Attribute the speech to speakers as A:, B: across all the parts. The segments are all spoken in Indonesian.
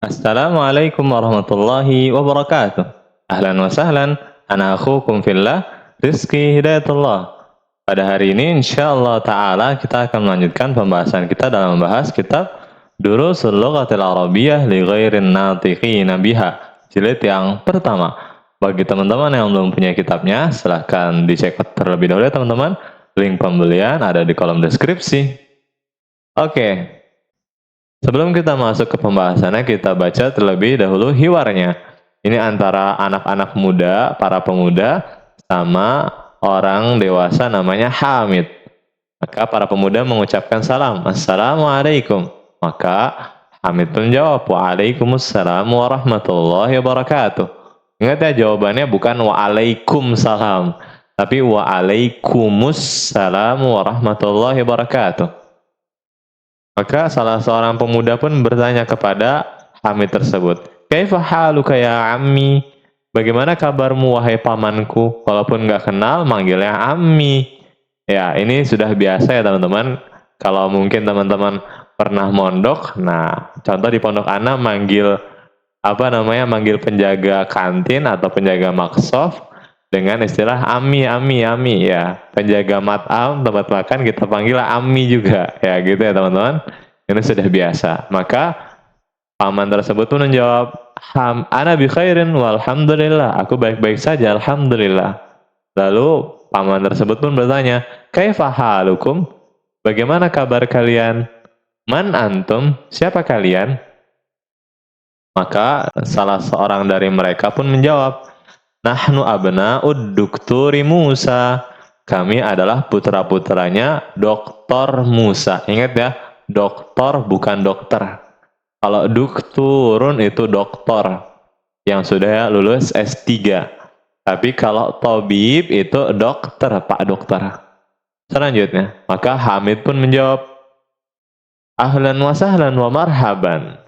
A: Assalamualaikum warahmatullahi wabarakatuh. Ahlan wa sahlan, ana akhukum fillah, Rizky Hidayatullah. Pada hari ini insyaallah ta'ala kita akan melanjutkan pembahasan kita dalam membahas kitab Durusul Lughatil Arabiyyah li Ghairin Natiqina Biha, jilid yang pertama. Bagi teman-teman yang belum punya kitabnya, silahkan dicek terlebih dahulu ya teman-teman. Link pembelian ada di kolom deskripsi. Oke, sebelum kita masuk ke pembahasannya, kita baca terlebih dahulu hiwarnya. Ini antara anak-anak muda, para pemuda, sama orang dewasa namanya Hamid. Maka para pemuda mengucapkan salam, Assalamualaikum. Maka Hamid pun jawab, Waalaikumsalam warahmatullahi wabarakatuh. Ingat ya, jawabannya bukan Waalaikumsalam, tapi Waalaikumsalam warahmatullahi wabarakatuh. Maka salah seorang pemuda pun bertanya kepada Hamid tersebut, Kaifa haluka ya ammi? Bagaimana kabarmu wahai pamanku? Walaupun nggak kenal, manggilnya ammi. Ya, ini sudah biasa ya teman-teman. Kalau mungkin teman-teman pernah mondok, nah contoh di pondok ana manggil manggil penjaga kantin atau penjaga maksof dengan istilah ami ya. Penjaga mat'am tempat makan kita panggil ami juga ya, gitu ya teman-teman. Ini sudah biasa. Maka paman tersebut pun menjawab, ana bi khairin walhamdulillah, aku baik-baik saja alhamdulillah. Lalu paman tersebut pun bertanya, kaifa halukum? Bagaimana kabar kalian? Man antum? Siapa kalian? Maka salah seorang dari mereka pun menjawab, Nahnu abna'ud dukturi Musa. Kami adalah putra-putranya Dr. Musa. Ingat ya, doktor bukan dokter. Kalau dukturun itu doktor yang sudah lulus S3. Tapi kalau tabib itu dokter, Pak Dokter. Selanjutnya, maka Hamid pun menjawab, Ahlan wa sahlan wa marhaban.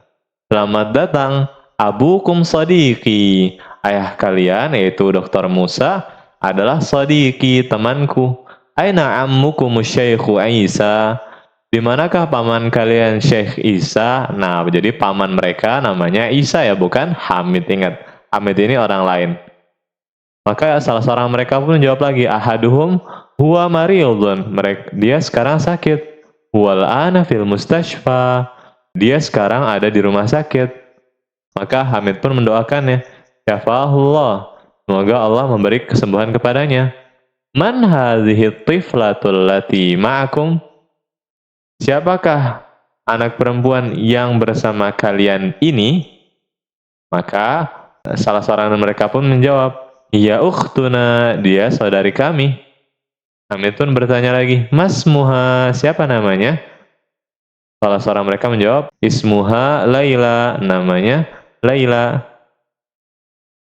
A: Selamat datang, abukum sadiqi. Ayah kalian, yaitu Dr. Musa, adalah sadiqi, temanku. Aina ammukum Syekhu Isa? Di manakah paman kalian Syekh Isa? Nah, jadi paman mereka namanya Isa ya, bukan Hamid. Ingat, Hamid ini orang lain. Maka salah seorang mereka pun jawab lagi, ahaduhum huwa mariyudun. Dia sekarang sakit. Wal ana fil mustashfa. Dia sekarang ada di rumah sakit. Maka Hamid pun mendoakannya, syafahullah, semoga Allah memberi kesembuhan kepadanya. Man hadhihi tiflatul lati ma'akum? Siapakah anak perempuan yang bersama kalian ini? Maka salah seorang dari mereka pun menjawab, ya ukhtuna, dia saudari kami. Hamid pun bertanya lagi, masmuha, siapa namanya? Salah seorang mereka menjawab, ismuha Laila, namanya Laila.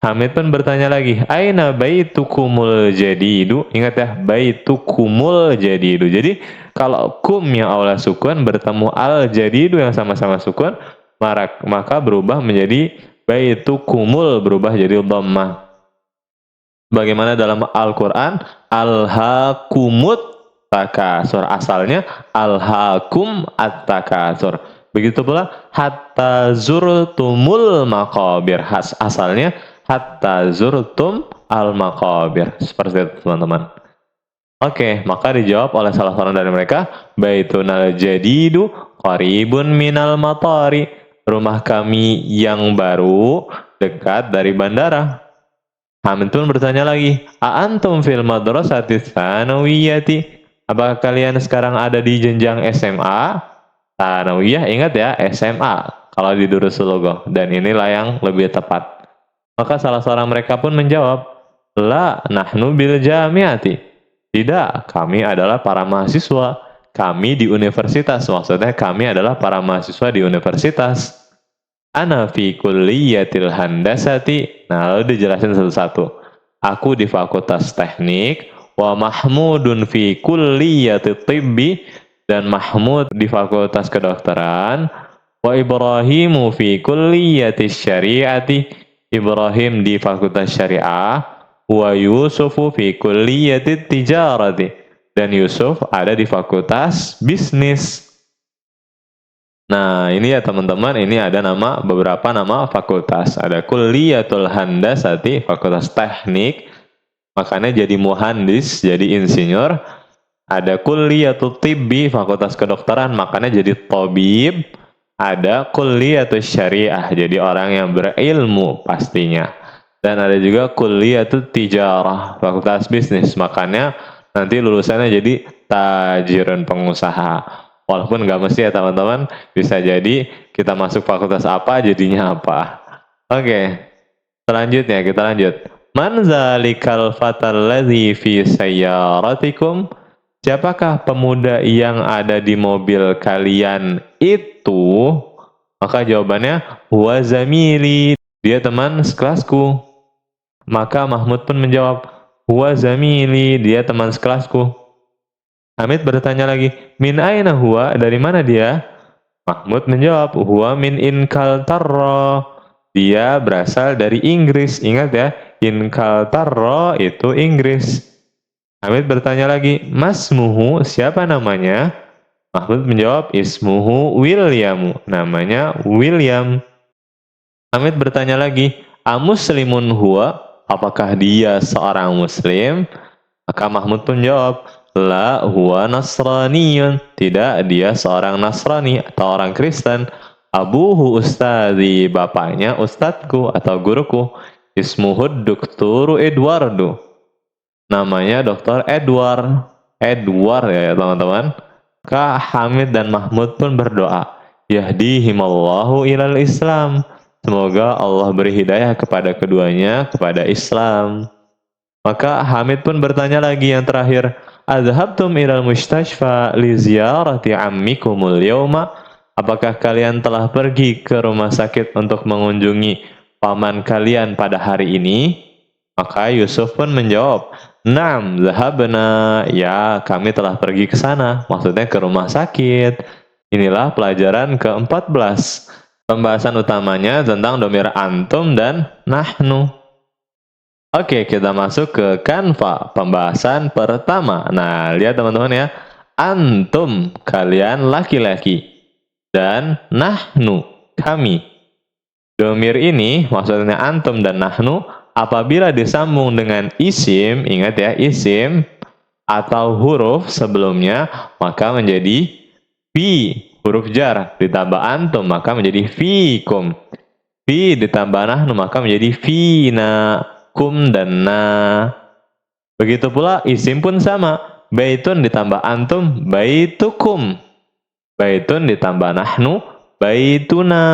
A: Hamid pun bertanya lagi, aina baitukumul jadidu? Ingat ya, baitukumul jadidu. Jadi kalau kum yang awalnya sukun bertemu al jadidu yang sama-sama sukun, maka berubah menjadi baitukumul, berubah jadi dhammah. Bagaimana dalam Al-Quran, alhaakumut takasur, asalnya alhaakum at-takasur. Begitu pula hatta zurtumul maqabir, asalnya hatta zurtum al-maqabir. Seperti itu teman-teman. Oke, maka dijawab oleh salah seorang dari mereka, Baitunal jadidu qaribun minal matari. Rumah kami yang baru dekat dari bandara. Hamid pun bertanya lagi, A'antum fil madrasati tsanawiyati? Apakah kalian sekarang ada di jenjang SMA? Tsanawiyah, ingat ya, SMA kalau di Durusul Lugah, dan inilah yang lebih tepat. Maka salah seorang mereka pun menjawab, La nahnu bil jamiati. Tidak, kami adalah para mahasiswa. Kami di universitas, maksudnya kami adalah para mahasiswa di universitas. Ana fi kulliyatil handasati. Nah, lalu dijelasin satu-satu. Aku di fakultas teknik, wa Mahmudun fi kulliyatit tibbi, dan Mahmud di fakultas kedokteran, wa Ibrahimu fi kulliyatis syariati, Ibrahim di fakultas syariah, wa Yusufu fi kulliyatit tijarati, dan Yusuf ada di fakultas bisnis. Nah, ini ya teman-teman, ini ada beberapa nama fakultas. Ada Kulliyatul Handasati, fakultas teknik, makanya jadi muhandis, jadi insinyur. Ada Kulliyatul Tibbi, fakultas kedokteran, makanya jadi tabib. Ada Kulliyatul Syariah, jadi orang yang berilmu pastinya. Dan ada juga Kulliyatul Tijarah, fakultas bisnis, makanya nanti lulusannya jadi tajirun, pengusaha. Walaupun nggak mesti ya teman-teman, bisa jadi kita masuk fakultas apa jadinya apa. Oke, selanjutnya kita lanjut. Man zalikal fatal ladzi fi sayyaratikum? Siapakah pemuda yang ada di mobil kalian itu? Maka jawabannya huwa zamili, dia teman sekelasku. Maka Mahmud pun menjawab, huwa zamili, dia teman sekelasku. Hamid bertanya lagi, min aina huwa, dari mana dia? Mahmud menjawab, huwa min Inkaltarra, dia berasal dari Inggris. Ingat ya, Inkaltarra itu Inggris. Hamid bertanya lagi, masmuhu, siapa namanya? Mahmud menjawab, ismuhu William, namanya William. Hamid bertanya lagi, amuslimun huwa, apakah dia seorang muslim? Maka Mahmud pun jawab, la huwa nasraniyun, tidak, dia seorang Nasrani atau orang Kristen. Abuhu ustadzi, bapaknya ustadku atau guruku. Ismuhud Dr. Edwardu, namanya Dr. Edward. Edward ya teman-teman. Kak Hamid dan Mahmud pun berdoa, yahdihimallahu ilal Islam, semoga Allah beri hidayah kepada keduanya kepada Islam. Maka Hamid pun bertanya lagi yang terakhir, adhabtum ilal mustashfa li ziyarati ammikumul yawma? Apakah kalian telah pergi ke rumah sakit untuk mengunjungi paman kalian pada hari ini? Maka Yusuf pun menjawab, Naam, zahabna, ya kami telah pergi ke sana, maksudnya ke rumah sakit. Inilah pelajaran ke-14. Pembahasan utamanya tentang domir antum dan nahnu. Oke, kita masuk ke Canva, pembahasan pertama. Nah, lihat teman-teman ya. Antum, kalian laki-laki. Dan nahnu, kami. Domir ini, maksudnya antum dan nahnu, apabila disambung dengan isim, ingat ya, isim atau huruf sebelumnya, maka menjadi fi, huruf jar, ditambah antum, maka menjadi fikum. Fi ditambah nahnu, maka menjadi fina, kum dan na. Begitu pula isim pun sama, baitun ditambah antum, baitukum. Baitun ditambah nahnu, baituna.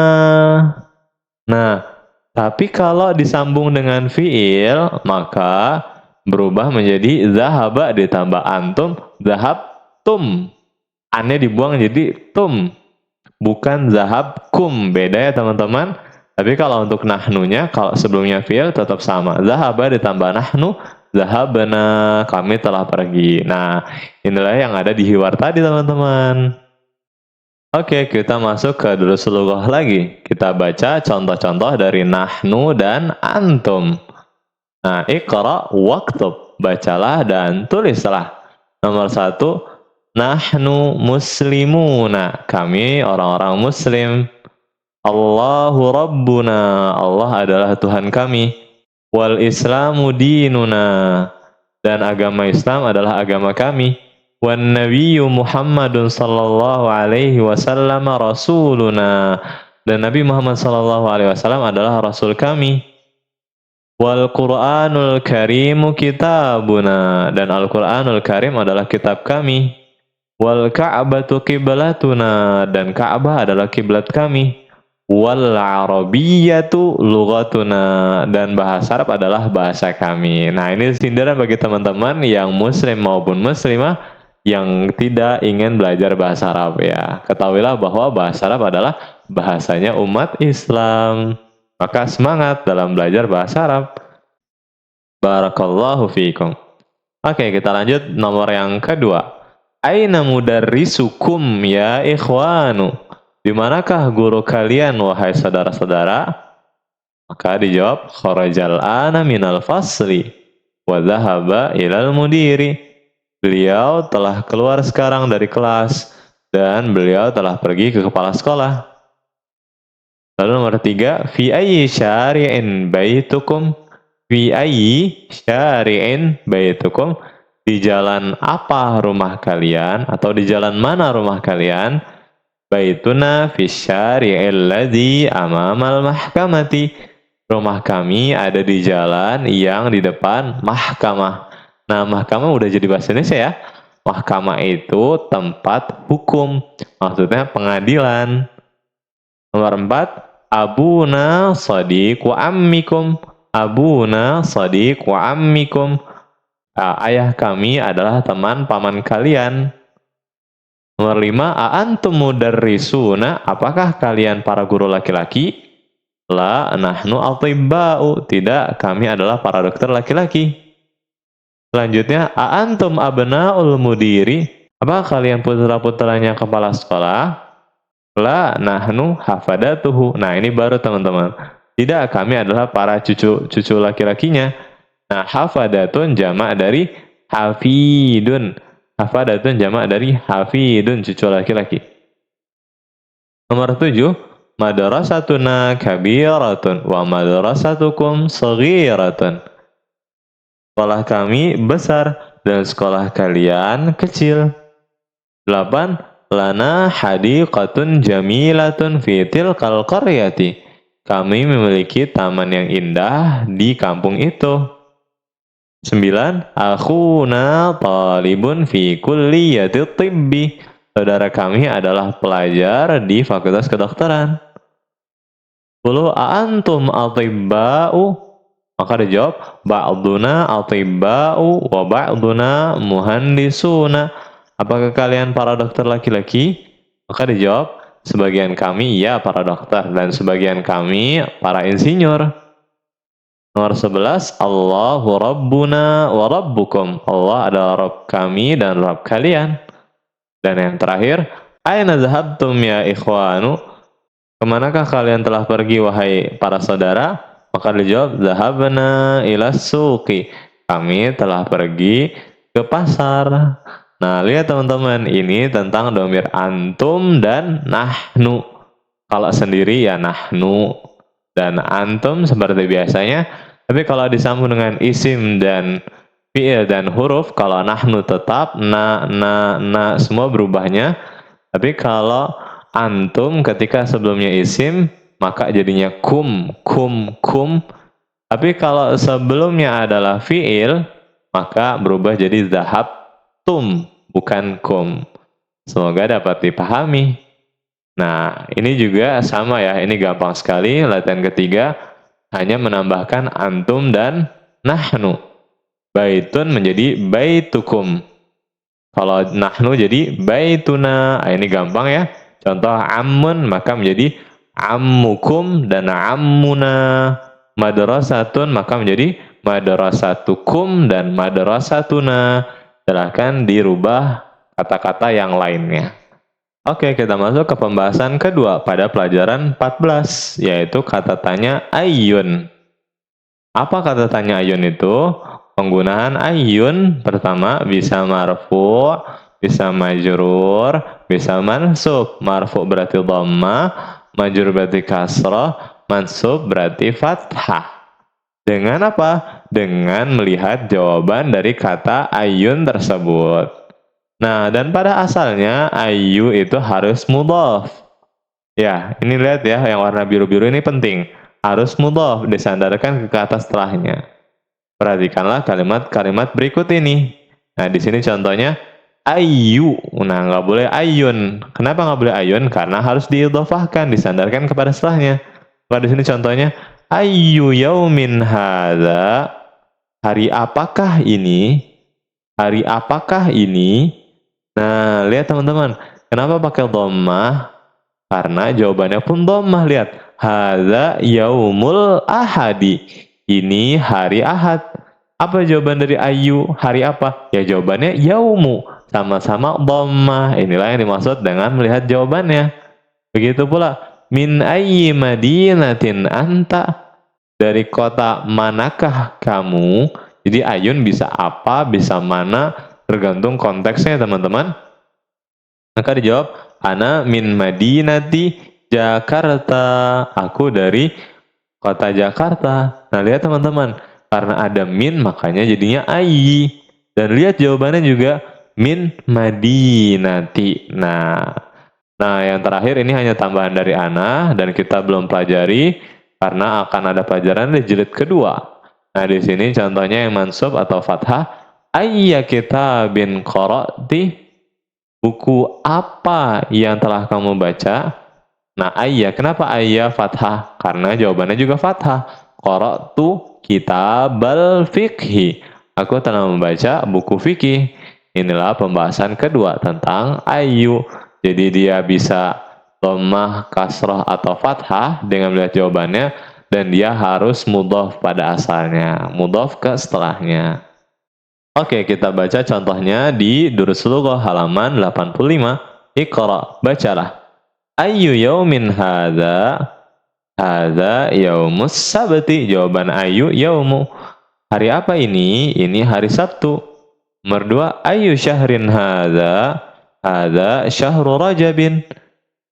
A: Nah, tapi kalau disambung dengan fiil, maka berubah menjadi zahaba ditambah antum, zahabtum. Annya dibuang jadi tum, bukan zahabkum. Beda ya teman-teman. Tapi kalau untuk nahnunya, kalau sebelumnya fiil tetap sama. Zahaba ditambah nahnu, zahabna, kami telah pergi. Nah, inilah yang ada di hiwar tadi teman-teman. Oke, kita masuk ke durus lughah lagi. Kita baca contoh-contoh dari nahnu dan antum. Nah, iqra waktub, bacalah dan tulislah. Nomor 1, nahnu muslimuna, kami orang-orang muslim. Allahu rabbuna, Allah adalah Tuhan kami. Wal islamu dinuna, dan agama Islam adalah agama kami. Wan nabiyyu Muhammadun sallallahu alaihi wasallam rasuluna, dan Nabi Muhammad sallallahu alaihi wasallam adalah rasul kami. Wal Qur'anul Karimu kitabuna, dan Al-Qur'anul Karim adalah kitab kami. Wal Ka'batu qiblatuna, dan Ka'bah adalah kiblat kami. Wal Arabiyyatu lughatuna, dan bahasa Arab adalah bahasa kami. Nah, ini sindiran bagi teman-teman yang muslim maupun muslimah yang tidak ingin belajar bahasa Arab ya. Ketahuilah bahwa bahasa Arab adalah bahasanya umat Islam. Maka semangat dalam belajar bahasa Arab. Barakallahu fiikum. Oke, kita lanjut nomor yang kedua. Aina mudarrisukum ya ikhwanu? Di manakah guru kalian wahai saudara-saudara? Maka dijawab, kharajal ana minal fasli wa dhahaba ilal mudiri. Beliau telah keluar sekarang dari kelas dan beliau telah pergi ke kepala sekolah. Lalu nomor 3, fi ayyi syari'in baitukum? Fi ayyi syari'in baitukum? Di jalan apa rumah kalian atau di jalan mana rumah kalian? Baituna fi syari'il ladzi amamal mahkamati. Rumah kami ada di jalan yang di depan mahkamah. Nah, mahkamah udah jadi bahasa Indonesia ya. Mahkamah itu tempat hukum, maksudnya pengadilan. Nomor 4, abuna shadiq wa ammikum. Abuna shadiq wa ammikum. Ayah kami adalah teman paman kalian. Nomor 5, a'antum mudarrisuna. Apakah kalian para guru laki-laki? La nahnu atibba'u. Tidak, kami adalah para dokter laki-laki. Selanjutnya, a'antum abna'ul mudiri. Apakah kalian putra-putranya kepala sekolah? La nahnu hafadatuhu. Nah, ini baru teman-teman. Tidak, kami adalah para cucu laki-lakinya. Nah, hafadatun jamak dari hafidun. Hafadatun jamak dari hafidun, cucu laki-laki. Nomor 7, madrasatuna kabiratun wa madrasatukum saghiratun. Sekolah kami besar dan sekolah kalian kecil. 8, lana hadiqatun jamilatun fi tilkal qaryati. Kami memiliki taman yang indah di kampung itu. 9, akhuna talibun fi kulliyati tibbi. Saudara kami adalah pelajar di Fakultas Kedokteran. 10, a'antum atibba'u. Maka dijawab, ba'duna atibba'u wa ba'duna muhandisuna. Apakah kalian para dokter laki-laki? Maka dijawab, sebagian kami ya para dokter dan sebagian kami para insinyur. Nomor 11, Allahu Rabbuna wa Rabbukum. Allah adalah Rabb kami dan Rabb kalian. Dan yang terakhir, aina zahabtum ya ikhwanu? Kemanakah kalian telah pergi wahai para saudara? Maka dijawab, zahabna ila suqi. Kami telah pergi ke pasar. Nah, lihat teman-teman, ini tentang dhamir antum dan nahnu. Kalau sendiri ya nahnu dan antum seperti biasanya. Tapi kalau disambung dengan isim dan fi'il dan huruf, kalau nahnu tetap, na semua berubahnya. Tapi kalau antum ketika sebelumnya isim, maka jadinya kum. Tapi kalau sebelumnya adalah fi'il, maka berubah jadi zahabtum, bukan kum. Semoga dapat dipahami. Nah, ini juga sama ya, ini gampang sekali. Latihan ketiga, hanya menambahkan antum dan nahnu. Baitun menjadi baitukum. Kalau nahnu jadi baituna. Nah, ini gampang ya. Contoh ammun, maka menjadi ammukum dan ammuna. Madrasatun, maka menjadi madrasatukum dan madrasatuna. Silahkan dirubah kata-kata yang lainnya. Oke, kita masuk ke pembahasan kedua pada pelajaran 14, yaitu kata tanya ayyun. Apa kata tanya ayyun itu? Penggunaan ayyun pertama bisa marfu', bisa majrur, bisa mansub. Marfu' berarti dhamma, majrur berarti kasrah, mansub berarti fathah. Dengan apa? Dengan melihat jawaban dari kata ayyun tersebut. Nah, dan pada asalnya ayyu itu harus mudhaf. Ya, ini lihat ya, yang warna biru-biru ini penting. Harus mudhaf, disandarkan ke kata setelahnya. Perhatikanlah kalimat-kalimat berikut ini. Nah, di sini contohnya ayyu. Nah, nggak boleh ayyun. Kenapa nggak boleh ayyun? Karena harus diidhofahkan, disandarkan kepada setelahnya. Kalau di sini contohnya ayyu yaumin hadza. Hari apakah ini? Hari apakah ini? Nah, lihat teman-teman. Kenapa pakai dhammah? Karena jawabannya pun dhammah. Lihat. Hadza yaumul ahadi. Ini hari Ahad. Apa jawaban dari ayyu? Hari apa? Ya jawabannya yaumu. Sama-sama dhammah. Inilah yang dimaksud dengan melihat jawabannya. Begitu pula. Min ayyi madinatin anta. Dari kota manakah kamu? Jadi ayun bisa apa, bisa mana. Tergantung konteksnya teman-teman. Maka dijawab. Ana min madinati Jakarta. Aku dari kota Jakarta. Nah, lihat teman-teman, karena ada min makanya jadinya ayyi. Dan lihat jawabannya juga min madinati. Nah, yang terakhir ini hanya tambahan dari Ana dan kita belum pelajari karena akan ada pelajaran di jilid kedua. Nah, di sini contohnya yang mansub atau fathah, ayya kitabin qara'ti, buku apa yang telah kamu baca? Nah, ayya, kenapa ayya fathah? Karena jawabannya juga fathah. Qara'tu kitabal fiqhi. Aku telah membaca buku fikih. Inilah pembahasan kedua tentang ayyu. Jadi dia bisa dhammah, kasrah, atau fathah dengan melihat jawabannya, dan dia harus mudhaf pada asalnya, mudhaf ke setelahnya. Oke, kita baca contohnya di Durus Lughah halaman 85. Iqra, bacalah. Ayyu yaumin hadza? Hadza yaumus sabti. Jawaban ayyu yaumu. Hari apa ini? Ini hari Sabtu. Nomor 2, ayyu syahrin hadza? Hadza syahru Rajabin.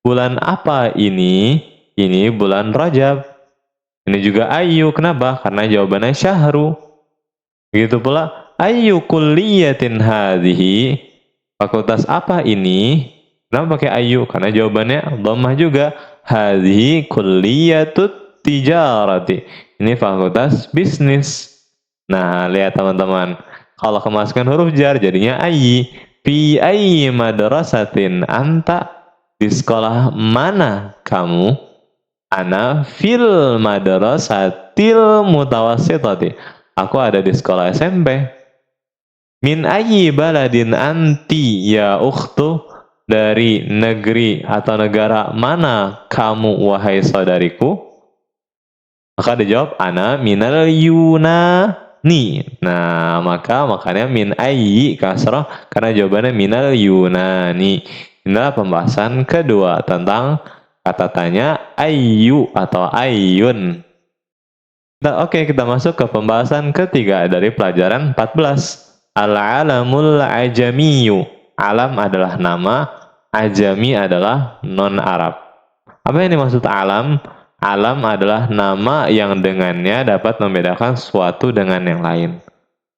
A: Bulan apa ini? Ini bulan Rajab. Ini juga ayyu. Kenapa? Karena jawabannya syahru. Begitu pula, ayyu kulliyatin hadhihi? Fakultas apa ini? Kenapa pakai ayyu? Karena jawabannya dhammah juga. Hadhihi kulliyatut tijarati. Ini fakultas bisnis. Nah, lihat teman-teman. Kalau kemasukan huruf jar jadinya ayyi. Fi ayyi madrasatin anta? Di sekolah mana kamu? Ana fil madrasatil mutawassitati. Aku ada di sekolah SMP. Min ayyi baladin anti ya ukhtu? Dari negeri atau negara mana kamu wahai saudariku? Maka dijawab ana minal Yunani. Nah, makanya min ayyi kasrah karena jawabannya minal Yunani. Inilah pembahasan kedua tentang kata tanya ayyu atau ayyun. Oke, kita masuk ke pembahasan ketiga dari pelajaran 14. Al-alamul ajamiyu. Alam adalah nama, ajami adalah non-Arab. Apa yang dimaksud alam? Alam adalah nama yang dengannya dapat membedakan suatu dengan yang lain.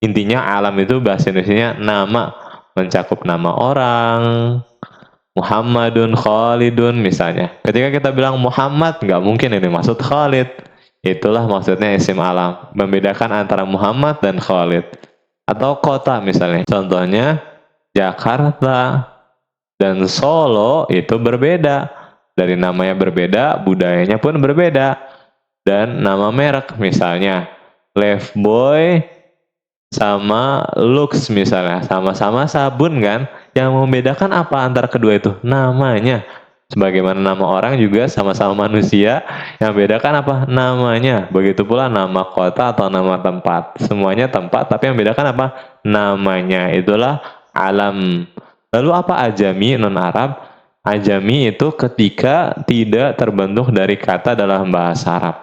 A: Intinya alam itu bahasa Indonesianya nama, mencakup nama orang, Muhammadun, Khalidun misalnya. Ketika kita bilang Muhammad, nggak mungkin ini maksud Khalid. Itulah maksudnya isim alam, membedakan antara Muhammad dan Khalid. Atau kota misalnya. Contohnya Jakarta dan Solo itu berbeda. Dari namanya berbeda, budayanya pun berbeda. Dan nama merek misalnya Lifebuoy sama Lux misalnya, sama-sama sabun kan. Yang membedakan apa antara kedua itu? Namanya. Sebagaimana nama orang juga sama-sama manusia, yang bedakan apa? Namanya. Begitu pula nama kota atau nama tempat. Semuanya tempat, tapi yang bedakan apa? Namanya. Itulah alam. Lalu apa ajami non-Arab? Ajami itu ketika tidak terbentuk dari kata dalam bahasa Arab.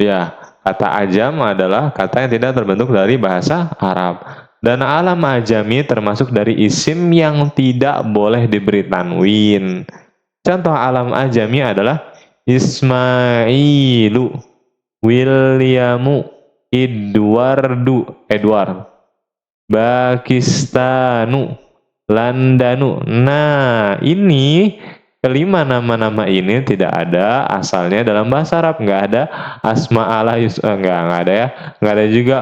A: Ya, kata ajam adalah kata yang tidak terbentuk dari bahasa Arab. Dan alam ajami termasuk dari isim yang tidak boleh diberi tanwin. Contoh alam ajami adalah Ismailu, Williamu, Edward, Pakistanu, Landanu. Nah, ini kelima nama-nama ini tidak ada asalnya dalam bahasa Arab. Nggak ada asma ala nggak ada ya. Nggak ada juga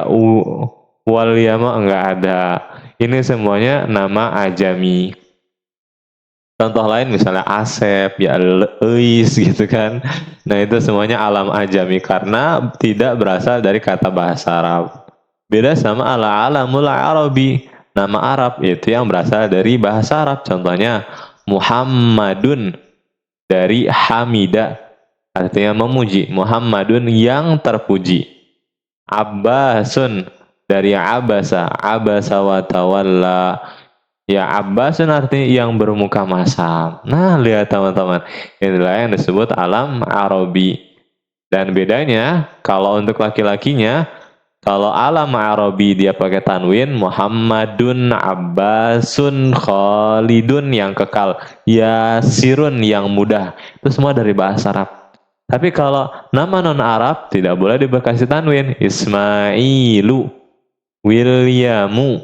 A: walyama, nggak ada. Ini semuanya nama ajami. Contoh lain misalnya Asep, ya Eis gitu kan. Nah, itu semuanya alam ajami karena tidak berasal dari kata bahasa Arab. Beda sama alamul arabi, nama Arab itu yang berasal dari bahasa Arab. Contohnya Muhammadun dari hamida, artinya memuji. Muhammadun yang terpuji. Abbasun dari abasa wa tawalla. Ya, Abbasun artinya yang bermuka masam. Nah, lihat teman-teman. Inilah yang disebut alam arabi. Dan bedanya, kalau untuk laki-lakinya, Kalau alam Arabi dia pakai tanwin, Muhammadun, Abbasun, Khalidun yang kekal, Yasirun yang mudah. Itu semua dari bahasa Arab. Tapi kalau nama non Arab tidak boleh dikasih tanwin. Ismailu, Williamu,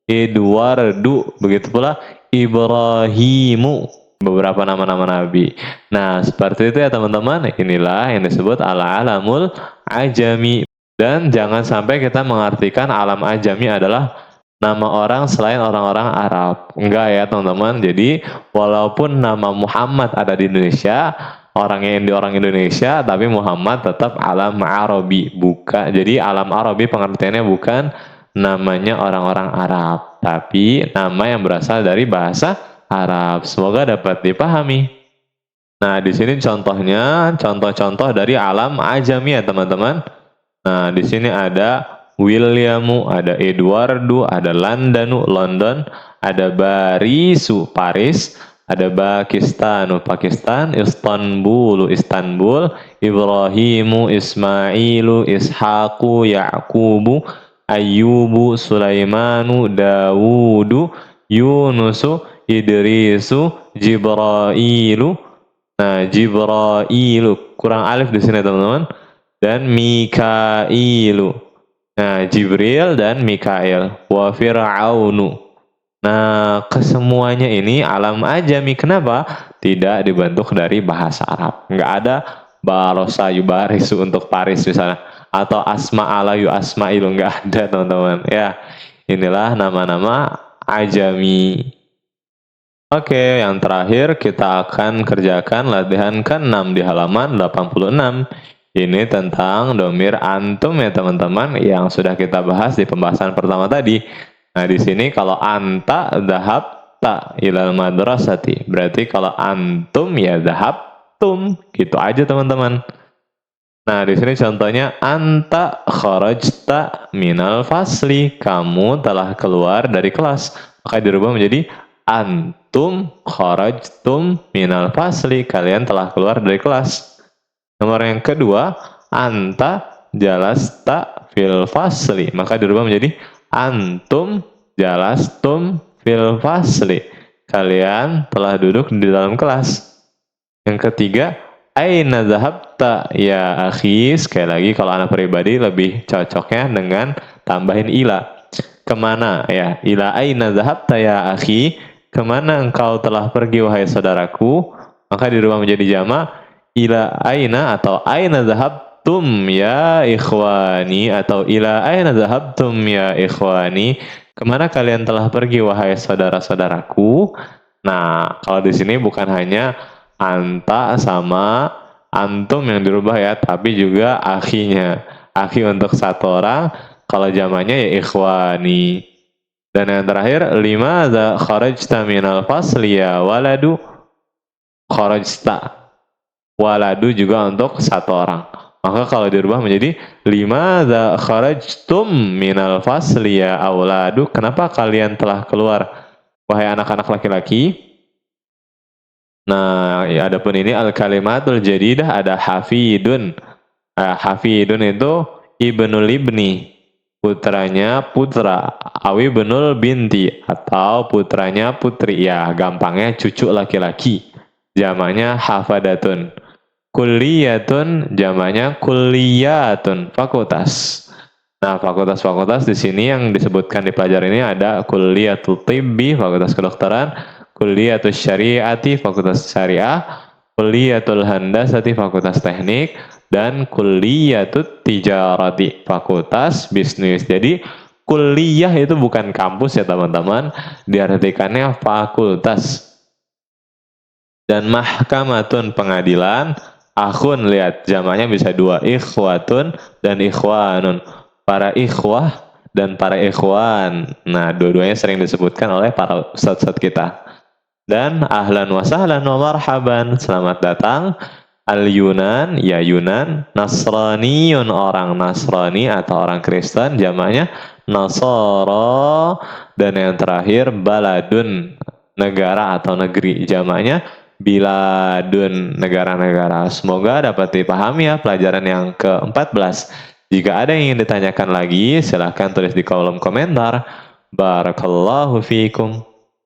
A: Edwardu, begitu pula Ibrahimu, beberapa nama-nama nabi. Nah, seperti itu ya teman-teman. Inilah yang disebut al-alamul ajami. Dan jangan sampai kita mengartikan alam ajami adalah nama orang selain orang-orang Arab. Enggak ya teman-teman. Jadi walaupun nama Muhammad ada di Indonesia, orang Indonesia, tapi Muhammad tetap alam Arabi. Jadi alam Arabi pengertiannya bukan namanya orang-orang Arab, tapi nama yang berasal dari bahasa Arab. Semoga dapat dipahami. Nah, di sini contohnya, contoh-contoh dari alam ajami ya teman-teman. Nah, di sini ada Williamu, ada Edwardu, ada Landanu, London, ada Barisu, Paris, ada Pakistanu, Pakistan, Istanbulu, Istanbul, Ibrahimu, Ismailu, Ishaqu, Yaqubu, Ayyubu, Sulaimanu, Dawudu, Yunusu, Idrisu, Jibrailu. Nah, Jibrailu kurang alif di sini teman-teman. Dan Mikailu. Nah, Jibril dan Mikail. Wa Fir'aunu. Nah, kesemuanya ini alam ajami. Kenapa? Tidak dibentuk dari bahasa Arab. Nggak ada barosa yubarisu untuk Paris misalnya. Atau asma'ala yu asma'ilu. Nggak ada teman-teman. Ya, inilah nama-nama ajami. Oke, yang terakhir kita akan kerjakan latihan ke-6 di halaman 86. Ini tentang domir antum ya teman-teman yang sudah kita bahas di pembahasan pertama tadi. Nah, di sini kalau anta dhahabta ilal madrasati, berarti kalau antum ya dhahabtum. Gitu aja teman-teman. Nah, di sini contohnya anta kharajta minal fasli, kamu telah keluar dari kelas. Maka dirubah menjadi antum kharajtum minal fasli, kalian telah keluar dari kelas. Nomor yang kedua, anta jalasta fil fasli, maka dirubah menjadi antum jalastum fil fasli, kalian telah duduk di dalam kelas. Yang ketiga, aina dhahabta ya akhi, sekali lagi kalau anak pribadi lebih cocoknya dengan tambahin ila. Kemana ya? Ila aina dhahabta ya akhi, kemana engkau telah pergi wahai saudaraku? Maka dirubah menjadi jama ila aina atau aina dhahabtum ya ikhwani, atau ila aina dhahabtum ya ikhwani, kemana kalian telah pergi wahai saudara-saudaraku. Nah, kalau di sini bukan hanya anta sama antum yang dirubah ya, tapi juga akhinya. Akhi untuk satu orang, kalau jamannya ya ikhwani. Dan yang terakhir, limadza kharajta minal fasli ya waladu. Kharajta, waladu juga untuk satu orang. Maka kalau dirubah menjadi limadza kharajtum minal fasli ya auladu, kenapa kalian telah keluar wahai anak-anak laki-laki? Nah, ya adapun ini al-kalimatul jadidah ada hafidun. Hafidun itu ibnul ibni, putranya putra, awi ibnul binti, atau putranya putri. Ya, gampangnya cucu laki-laki. Jamaknya hafadatun. Kulliyatun jamaknya kulliyatun, fakultas. Nah, fakultas-fakultas di sini yang disebutkan di pelajaran ini ada kulliyatul tibbi, fakultas kedokteran, kulliyatul syariati, fakultas syariah, kulliyatul handasati, fakultas teknik, dan kulliyatul tijarati, fakultas bisnis. Jadi kuliah itu bukan kampus ya teman-teman, diartikannya fakultas. Dan mahkamatun pengadilan, akhun lihat jamaknya bisa dua, ikhwatun dan ikhwanun, para ikhwah dan para ikhwan. Nah, dua-duanya sering disebutkan oleh para ustadz-ustadz kita. Dan ahlan wa sahlan wa marhaban, selamat datang. Al-Yunan, ya Yunan. Nasraniyun, orang Nasrani atau orang Kristen, jamaknya Nasara. Dan yang terakhir baladun, negara atau negeri, jamaknya biladun, negara-negara. Semoga dapat dipahami ya pelajaran yang ke-14. Jika ada yang ingin ditanyakan lagi, silahkan tulis di kolom komentar. Barakallahu fiikum.